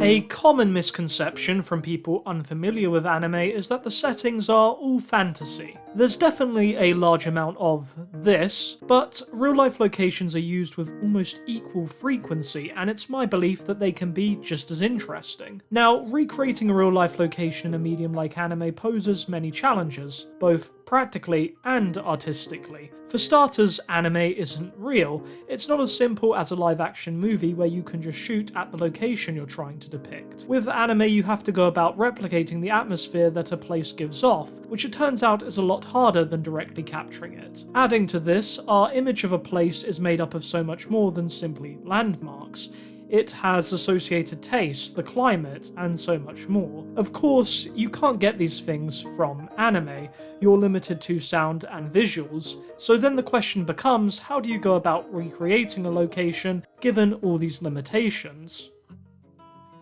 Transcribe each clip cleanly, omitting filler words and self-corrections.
A common misconception from people unfamiliar with anime is that the settings are all fantasy. There's definitely a large amount of this, but real-life locations are used with almost equal frequency, and it's my belief that they can be just as interesting. Now, recreating a real-life location in a medium like anime poses many challenges, both practically and artistically. For starters, anime isn't real. It's not as simple as a live-action movie where you can just shoot at the location you're trying to depict. With anime, you have to go about replicating the atmosphere that a place gives off, which it turns out is a lot harder than directly capturing it. Adding to this, our image of a place is made up of so much more than simply landmarks. It has associated tastes, the climate, and so much more. Of course, you can't get these things from anime. You're limited to sound and visuals, so then the question becomes, how do you go about recreating a location given all these limitations?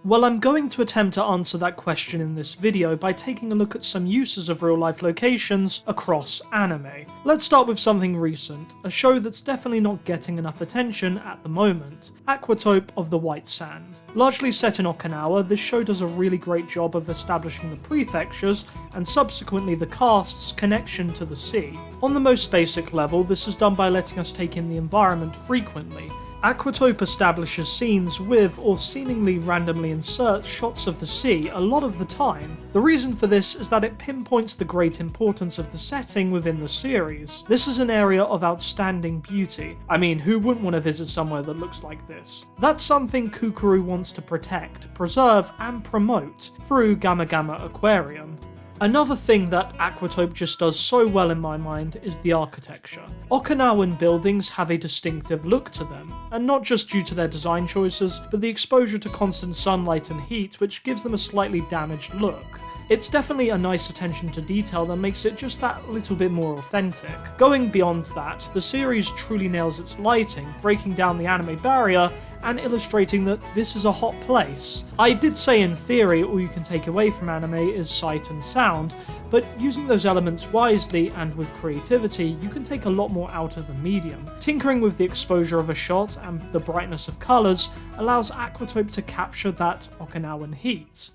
Well, I'm going to attempt to answer that question in this video by taking a look at some uses of real-life locations across anime. Let's start with something recent, a show that's definitely not getting enough attention at the moment, Aquatope of the White Sand. Largely set in Okinawa, this show does a really great job of establishing the prefecture's, and subsequently the cast's, connection to the sea. On the most basic level, this is done by letting us take in the environment frequently. Aquatope establishes scenes with, or seemingly randomly inserts, shots of the sea a lot of the time. The reason for this is that it pinpoints the great importance of the setting within the series. This is an area of outstanding beauty. I mean, who wouldn't want to visit somewhere that looks like this? That's something Kukuru wants to protect, preserve, and promote through Gamma Gamma Aquarium. Another thing that Aquatope just does so well in my mind is the architecture. Okinawan buildings have a distinctive look to them, and not just due to their design choices, but the exposure to constant sunlight and heat which gives them a slightly damaged look. It's definitely a nice attention to detail that makes it just that little bit more authentic. Going beyond that, the series truly nails its lighting, breaking down the anime barrier and illustrating that this is a hot place. I did say in theory all you can take away from anime is sight and sound, but using those elements wisely and with creativity, you can take a lot more out of the medium. Tinkering with the exposure of a shot and the brightness of colours allows Aquatope to capture that Okinawan heat.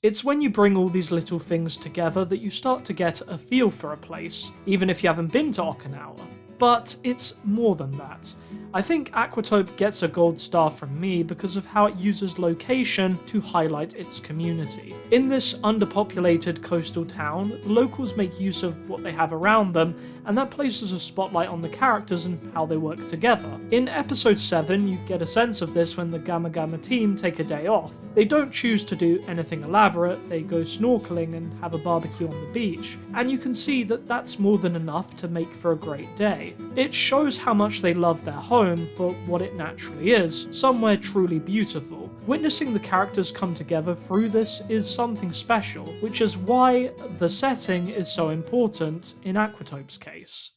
It's when you bring all these little things together that you start to get a feel for a place, even if you haven't been to Okinawa. But it's more than that. I think Aquatope gets a gold star from me because of how it uses location to highlight its community. In this underpopulated coastal town, the locals make use of what they have around them, and that places a spotlight on the characters and how they work together. In episode 7, you get a sense of this when the Gamma Gamma team take a day off. They don't choose to do anything elaborate, they go snorkeling and have a barbecue on the beach, and you can see that that's more than enough to make for a great day. It shows how much they love their home for what it naturally is, somewhere truly beautiful. Witnessing the characters come together through this is something special, which is why the setting is so important in Aquatope's case.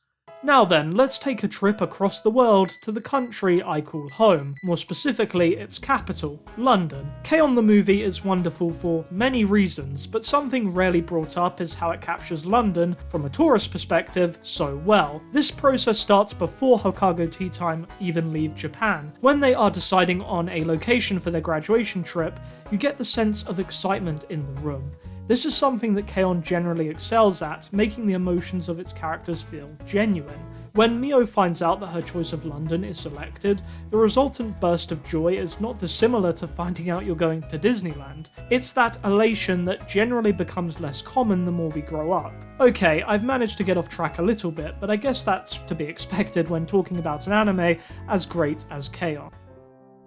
Now then, let's take a trip across the world to the country I call home, more specifically its capital, London. Keon the movie is wonderful for many reasons, but something rarely brought up is how it captures London, from a tourist perspective, so well. This process starts before Hokago Tea Time even leave Japan. When they are deciding on a location for their graduation trip, you get the sense of excitement in the room. This is something that Keon generally excels at, making the emotions of its characters feel genuine. When Mio finds out that her choice of London is selected, the resultant burst of joy is not dissimilar to finding out you're going to Disneyland. It's that elation that generally becomes less common the more we grow up. Okay, I've managed to get off track a little bit, but I guess that's to be expected when talking about an anime as great as Keon.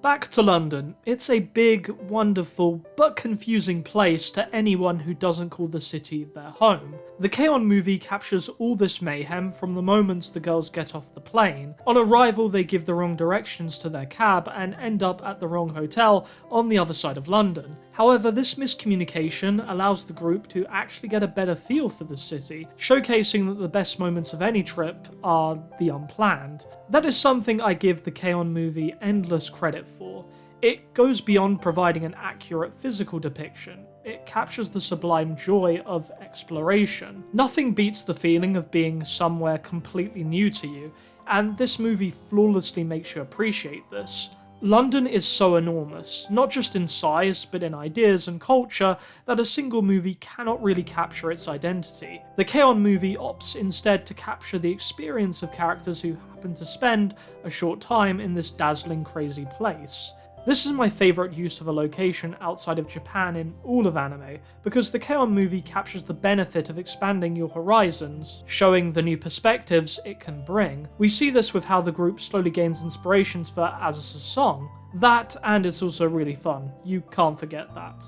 Back to London. It's a big, wonderful, but confusing place to anyone who doesn't call the city their home. The Keon movie captures all this mayhem from the moments the girls get off the plane. On arrival, they give the wrong directions to their cab and end up at the wrong hotel on the other side of London. However, this miscommunication allows the group to actually get a better feel for the city, showcasing that the best moments of any trip are the unplanned. That is something I give the Keon movie endless credit for. It goes beyond providing an accurate physical depiction. It captures the sublime joy of exploration. Nothing beats the feeling of being somewhere completely new to you. and this movie flawlessly makes you appreciate this. London is so enormous, not just in size, but in ideas and culture, that a single movie cannot really capture its identity. The Keon movie opts instead to capture the experience of characters who happen to spend a short time in this dazzling, crazy place. This is my favourite use of a location outside of Japan in all of anime, because the Keon movie captures the benefit of expanding your horizons, showing the new perspectives it can bring. We see this with how the group slowly gains inspirations for Azusa's song. That, and it's also really fun. You can't forget that.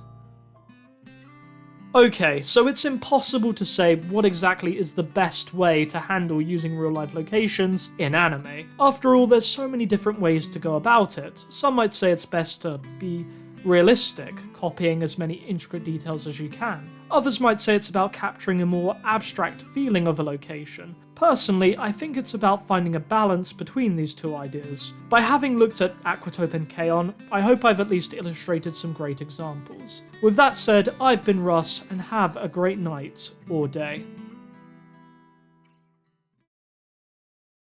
Okay, so it's impossible to say what exactly is the best way to handle using real-life locations in anime. After all, there's so many different ways to go about it. Some might say it's best to be realistic, copying as many intricate details as you can. Others might say it's about capturing a more abstract feeling of a location. Personally, I think it's about finding a balance between these two ideas. By having looked at Aquatope and Keon, I hope I've at least illustrated some great examples. With that said, I've been Russ, and have a great night or day.